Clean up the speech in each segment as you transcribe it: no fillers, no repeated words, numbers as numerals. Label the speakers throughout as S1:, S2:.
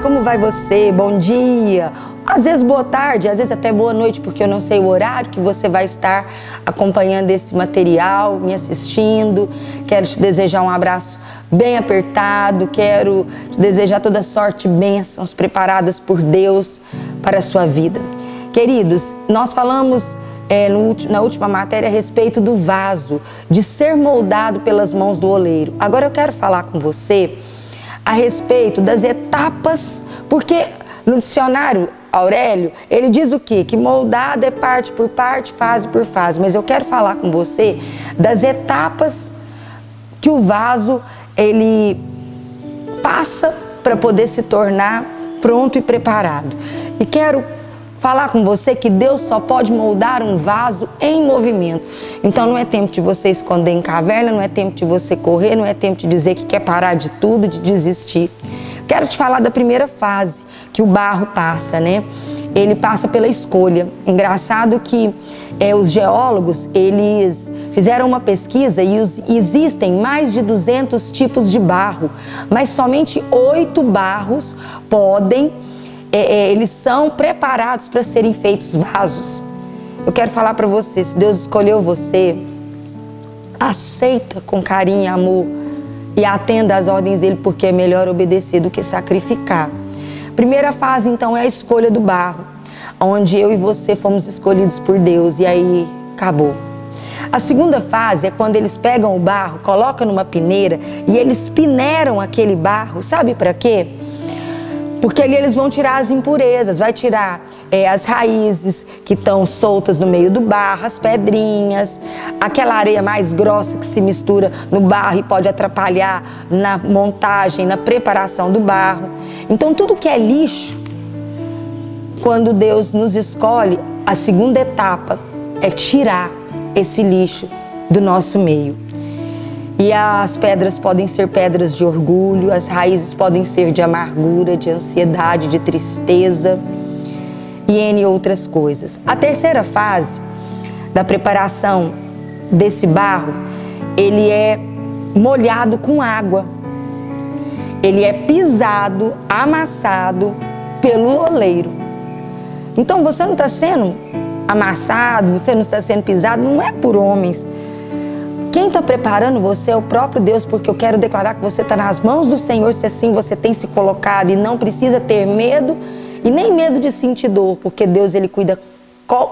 S1: como vai você? Bom dia. Às vezes boa tarde, às vezes até boa noite, porque eu não sei o horário que você vai estar acompanhando esse material, me assistindo. Quero te desejar um abraço bem apertado, quero te desejar toda sorte e bênçãos preparadas por Deus para a sua vida. Queridos, nós falamos na última matéria a respeito do vaso, de ser moldado pelas mãos do oleiro. Agora eu quero falar com você a respeito das etapas, porque no dicionário Aurélio, ele diz o quê? Que moldado é parte por parte, fase por fase. Mas eu quero falar com você das etapas que o vaso ele passa para poder se tornar pronto e preparado. E quero falar com você que Deus só pode moldar um vaso em movimento. Então não é tempo de você esconder em caverna, não é tempo de você correr, não é tempo de dizer que quer parar de tudo, de desistir. Quero te falar da primeira fase que o barro passa, né? Ele passa pela escolha. Engraçado que os geólogos, eles fizeram uma pesquisa e existem mais de 200 tipos de barro, mas somente 8 barros podem, eles são preparados para serem feitos vasos. Eu quero falar para você, se Deus escolheu você, aceita com carinho e amor e atenda às ordens dele, porque é melhor obedecer do que sacrificar. Primeira fase, então, é a escolha do barro, onde eu e você fomos escolhidos por Deus, e aí acabou. A segunda fase é quando eles pegam o barro, colocam numa peneira e eles peneiram aquele barro, sabe para quê? Porque ali eles vão tirar as impurezas, vai tirar as raízes que estão soltas no meio do barro, as pedrinhas, aquela areia mais grossa que se mistura no barro e pode atrapalhar na montagem, na preparação do barro. Então tudo que é lixo, quando Deus nos escolhe, a segunda etapa é tirar esse lixo do nosso meio. E as pedras podem ser pedras de orgulho, as raízes podem ser de amargura, de ansiedade, de tristeza e N outras coisas. A terceira fase da preparação desse barro, ele é molhado com água. Ele é pisado, amassado pelo oleiro. Então você não está sendo amassado, você não está sendo pisado, não é por homens. Quem está preparando você é o próprio Deus, porque eu quero declarar que você está nas mãos do Senhor, se assim você tem se colocado, e não precisa ter medo e nem medo de sentir dor, porque Deus ele cuida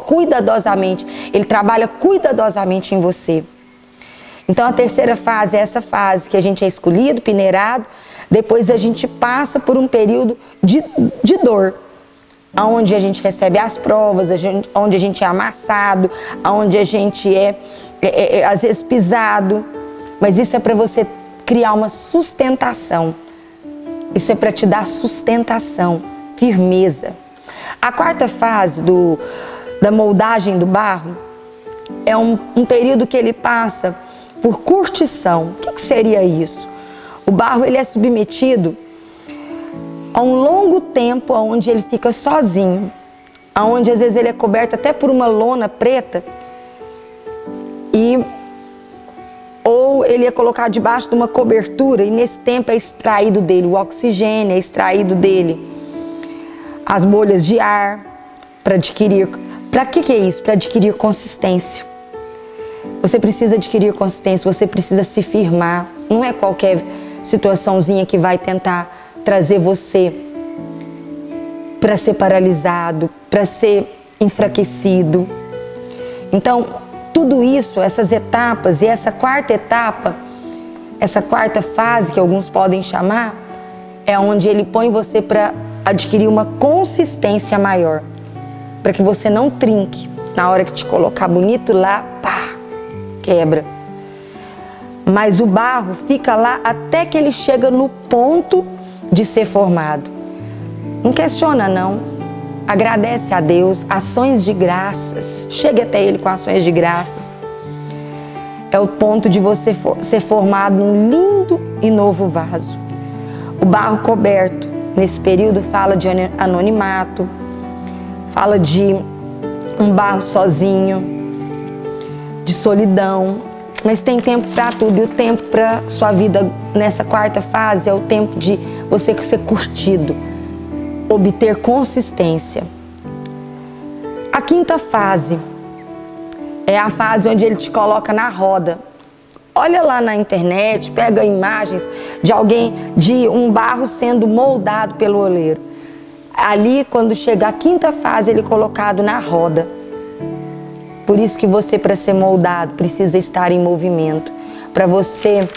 S1: cuidadosamente, Ele trabalha cuidadosamente em você. Então a terceira fase é essa fase que a gente é escolhido, peneirado, depois a gente passa por um período de dor, onde a gente recebe as provas, onde a gente é amassado, onde a gente é às vezes pisado, mas isso é para você criar uma sustentação, isso é para te dar sustentação, firmeza. A quarta fase da moldagem do barro é um período que ele passa por curtição. O que seria isso? O barro ele é submetido a um longo tempo onde ele fica sozinho, onde às vezes ele é coberto até por uma lona preta, ou ele é colocado debaixo de uma cobertura e nesse tempo é extraído dele o oxigênio, é extraído dele as bolhas de ar para adquirir. Para que é isso? Para adquirir consistência. Você precisa adquirir consistência, você precisa se firmar. Não é qualquer situaçãozinha que vai tentar trazer você para ser paralisado, para ser enfraquecido. Então, tudo isso, essas etapas e essa quarta etapa, essa quarta fase que alguns podem chamar, é onde ele põe você para adquirir uma consistência maior, para que você não trinque. Na hora que te colocar bonito lá, pá, quebra. Mas o barro fica lá até que ele chega no ponto de ser formado. Não questiona não, agradece a Deus, ações de graças, chegue até Ele com ações de graças. É o ponto de você ser formado num lindo e novo vaso. O barro coberto, nesse período, fala de anonimato, fala de um barro sozinho, de solidão, mas tem tempo para tudo. E o tempo para sua vida nessa quarta fase é o tempo de você ser curtido, obter consistência. A quinta fase é a fase onde ele te coloca na roda. Olha lá na internet, pega imagens de um barro sendo moldado pelo oleiro. Ali, quando chega a quinta fase, ele é colocado na roda. Por isso que você, para ser moldado, precisa estar em movimento. Para você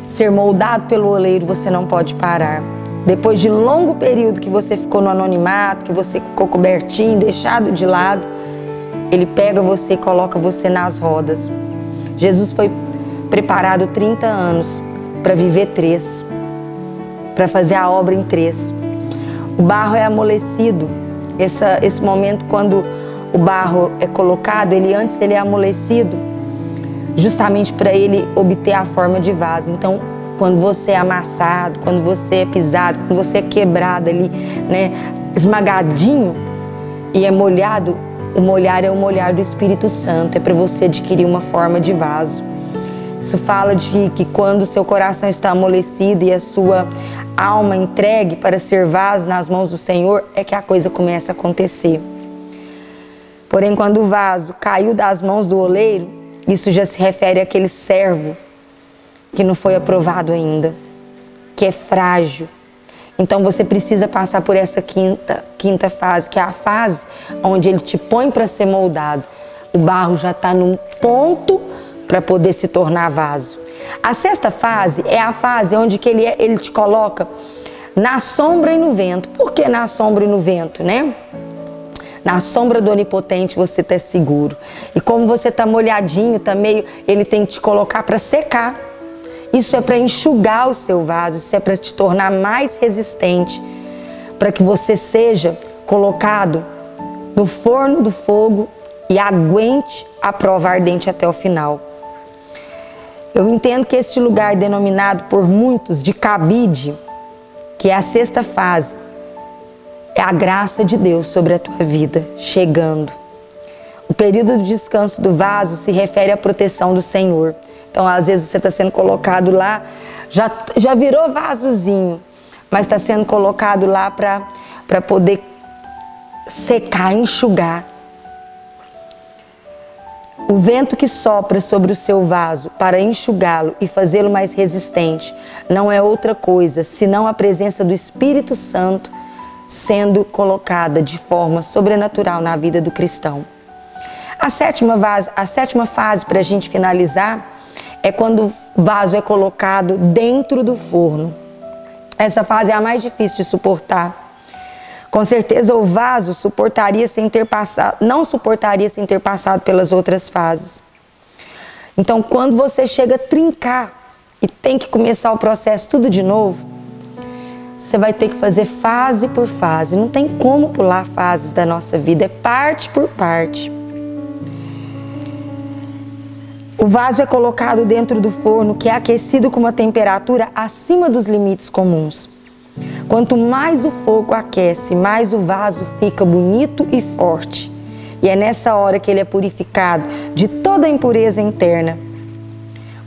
S1: ser moldado pelo oleiro, você não pode parar. Depois de longo período que você ficou no anonimato, que você ficou cobertinho, deixado de lado, ele pega você e coloca você nas rodas. Jesus foi preparado 30 anos para viver 3, para fazer a obra em 3. O barro é amolecido. Esse momento, quando o barro é colocado, antes ele é amolecido, justamente para ele obter a forma de vaso. Então, quando você é amassado, quando você é pisado, quando você é quebrado ali, né, esmagadinho e é molhado, o molhar é o molhar do Espírito Santo, é para você adquirir uma forma de vaso. Isso fala de que quando o seu coração está amolecido e a sua alma entregue para ser vaso nas mãos do Senhor, é que a coisa começa a acontecer. Porém, quando o vaso caiu das mãos do oleiro, isso já se refere àquele servo que não foi aprovado ainda, que é frágil. Então você precisa passar por essa quinta fase, que é a fase onde ele te põe para ser moldado. O barro já está num ponto para poder se tornar vaso. A sexta fase é a fase onde que ele te coloca na sombra e no vento. Por que na sombra e no vento, né? Na sombra do Onipotente você está seguro. E como você está molhadinho, ele tem que te colocar para secar. Isso é para enxugar o seu vaso, isso é para te tornar mais resistente, para que você seja colocado no forno do fogo e aguente a prova ardente até o final. Eu entendo que este lugar denominado por muitos de cabide, que é a sexta fase, é a graça de Deus sobre a tua vida, chegando. O período de descanso do vaso se refere à proteção do Senhor. Então, às vezes você está sendo colocado lá, já virou vasozinho, mas está sendo colocado lá para poder secar, enxugar. O vento que sopra sobre o seu vaso para enxugá-lo e fazê-lo mais resistente não é outra coisa senão a presença do Espírito Santo sendo colocada de forma sobrenatural na vida do cristão. A sétima fase, para a gente finalizar, é quando o vaso é colocado dentro do forno. Essa fase é a mais difícil de suportar. Com certeza o vaso não suportaria sem ter passado pelas outras fases. Então, quando você chega a trincar e tem que começar o processo tudo de novo, você vai ter que fazer fase por fase. Não tem como pular fases da nossa vida, é parte por parte. O vaso é colocado dentro do forno, que é aquecido com uma temperatura acima dos limites comuns. Quanto mais o fogo aquece, mais o vaso fica bonito e forte. E é nessa hora que ele é purificado de toda a impureza interna.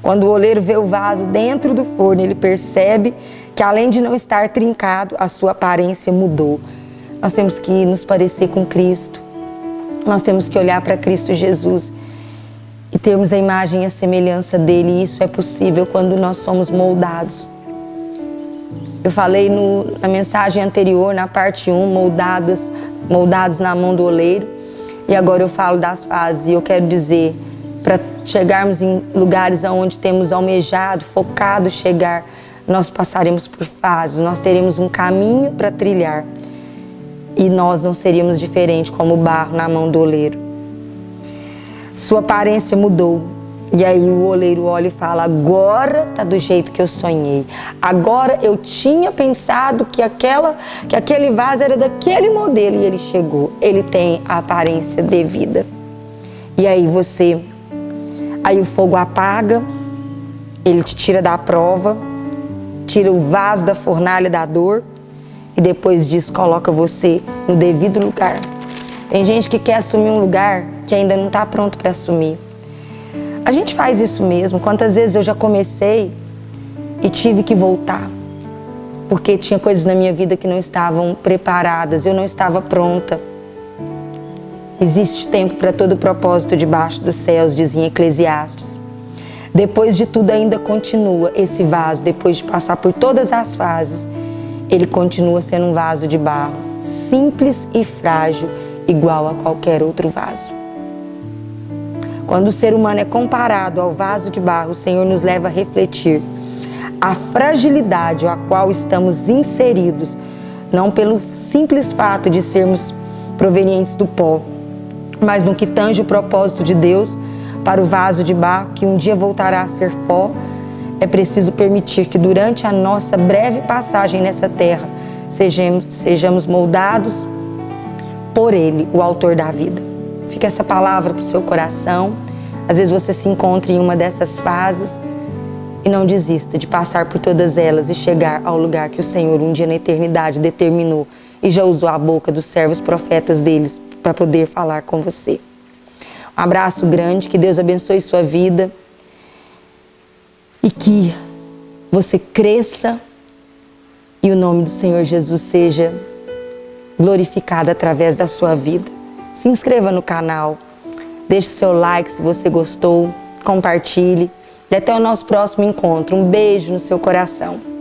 S1: Quando o oleiro vê o vaso dentro do forno, ele percebe que além de não estar trincado, a sua aparência mudou. Nós temos que nos parecer com Cristo. Nós temos que olhar para Cristo Jesus e termos a imagem e a semelhança dele. E isso é possível quando nós somos moldados. Eu falei na mensagem anterior, na parte 1, moldados na mão do oleiro. E agora eu falo das fases. E eu quero dizer, para chegarmos em lugares onde temos almejado, focado chegar, nós passaremos por fases. Nós teremos um caminho para trilhar. E nós não seríamos diferentes como o barro na mão do oleiro. Sua aparência mudou. E aí o oleiro olha e fala, agora tá do jeito que eu sonhei. Agora eu tinha pensado que aquele vaso era daquele modelo e ele chegou. Ele tem a aparência devida. E aí aí o fogo apaga, ele te tira da prova, tira o vaso da fornalha da dor e depois disso coloca você no devido lugar. Tem gente que quer assumir um lugar que ainda não está pronto para assumir. A gente faz isso mesmo. Quantas vezes eu já comecei e tive que voltar. porque tinha coisas na minha vida que não estavam preparadas, eu não estava pronta. Existe tempo para todo propósito debaixo dos céus, dizia em Eclesiastes. Depois de tudo ainda continua esse vaso, depois de passar por todas as fases, ele continua sendo um vaso de barro, simples e frágil, igual a qualquer outro vaso. Quando o ser humano é comparado ao vaso de barro, o Senhor nos leva a refletir a fragilidade a qual estamos inseridos, não pelo simples fato de sermos provenientes do pó, mas no que tange o propósito de Deus para o vaso de barro que um dia voltará a ser pó. É preciso permitir que durante a nossa breve passagem nessa terra sejamos moldados por Ele, o autor da vida. Fica essa palavra para o seu coração. Às vezes você se encontra em uma dessas fases e não desista de passar por todas elas e chegar ao lugar que o Senhor um dia na eternidade determinou e já usou a boca dos servos profetas deles para poder falar com você. Um abraço grande, que Deus abençoe sua vida e que você cresça e o nome do Senhor Jesus seja glorificado através da sua vida. Se inscreva no canal, deixe seu like se você gostou, compartilhe e até o nosso próximo encontro. Um beijo no seu coração.